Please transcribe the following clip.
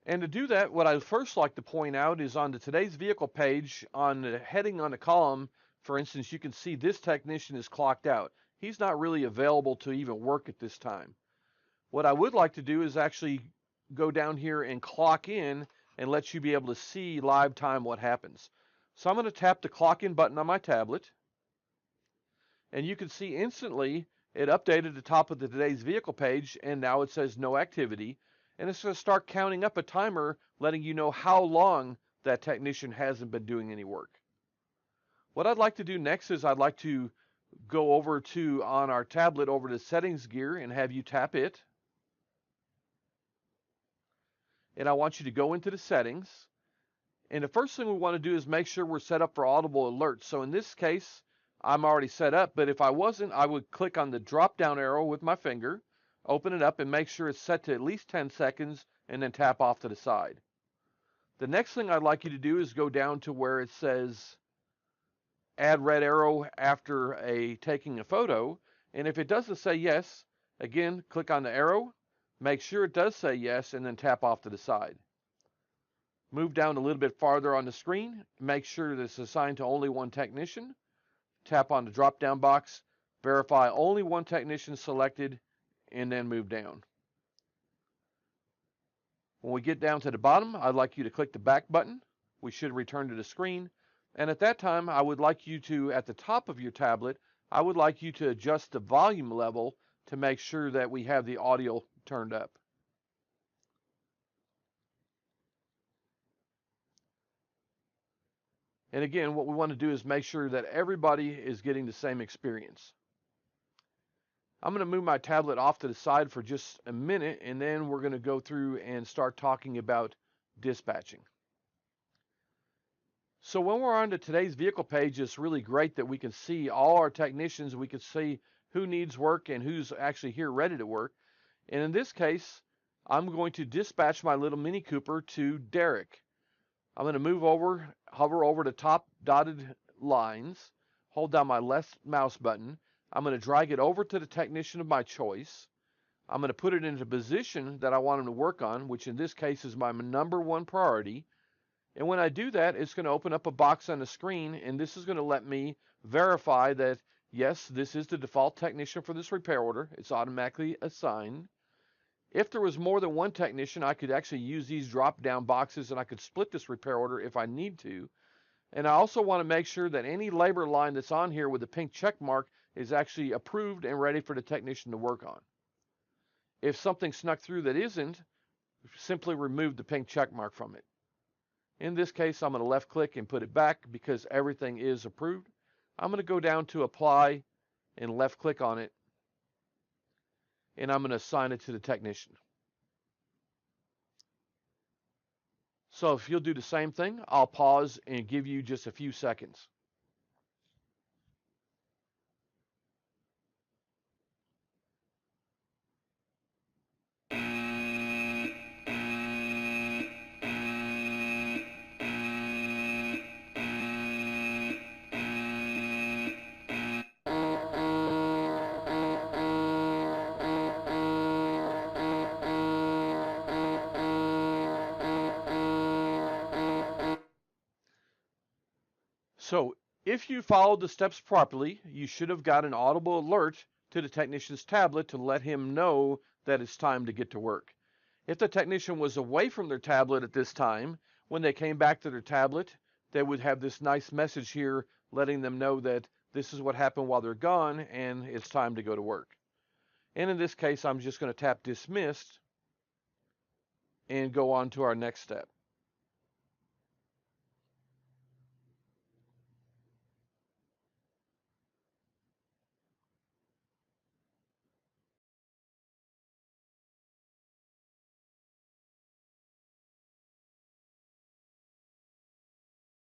And to do that, what I'd first like to point out is on the today's vehicle page, on the heading on the column, for instance, you can see this technician is clocked out. He's not really available to even work at this time. What I would like to do is actually go down here and clock in and let you be able to see live time what happens. So I'm going to tap the clock in button on my tablet, and you can see instantly it updated the top of the today's vehicle page, and now it says no activity, and it's going to start counting up a timer letting you know how long that technician hasn't been doing any work. What I'd like to do next is I'd like to go over to, on our tablet, over to settings gear and have you tap it. And I want you to go into the settings. And the first thing we want to do is make sure we're set up for audible alerts. So in this case, I'm already set up, but if I wasn't, I would click on the drop down arrow with my finger, open it up, and make sure it's set to at least 10 seconds, and then tap off to the side. The next thing I'd like you to do is go down to where it says add red arrow after taking a photo, and if it doesn't say yes, again, click on the arrow, make sure it does say yes, and then tap off to the side. Move down a little bit farther on the screen, make sure that it's assigned to only one technician, tap on the drop down box, verify only one technician selected, and then move down. When we get down to the bottom, I'd like you to click the back button. We should return to the screen. And at that time, I would like you to, at the top of your tablet, I would like you to adjust the volume level to make sure that we have the audio turned up. And again, what we want to do is make sure that everybody is getting the same experience. I'm going to move my tablet off to the side for just a minute, and then we're going to go through and start talking about dispatching. So when we're on to today's vehicle page, it's really great that we can see all our technicians. We can see who needs work and who's actually here ready to work. And in this case, I'm going to dispatch my little Mini Cooper to Derek. I'm going to move over, hover over the top dotted lines, hold down my left mouse button. I'm going to drag it over to the technician of my choice. I'm going to put it into a position that I want him to work on, which in this case is my number one priority. And when I do that, it's going to open up a box on the screen, and this is going to let me verify that, yes, this is the default technician for this repair order. It's automatically assigned. If there was more than one technician, I could actually use these drop-down boxes, and I could split this repair order if I need to. And I also want to make sure that any labor line that's on here with the pink check mark is actually approved and ready for the technician to work on. If something snuck through that isn't, simply remove the pink check mark from it. In this case, I'm going to left click and put it back because everything is approved. I'm going to go down to apply and left click on it, and I'm going to assign it to the technician. So if you'll do the same thing, I'll pause and give you just a few seconds. So if you followed the steps properly, you should have got an audible alert to the technician's tablet to let him know that it's time to get to work. If the technician was away from their tablet at this time, when they came back to their tablet, they would have this nice message here letting them know that this is what happened while they're gone and it's time to go to work. And in this case, I'm just going to tap dismissed and go on to our next step.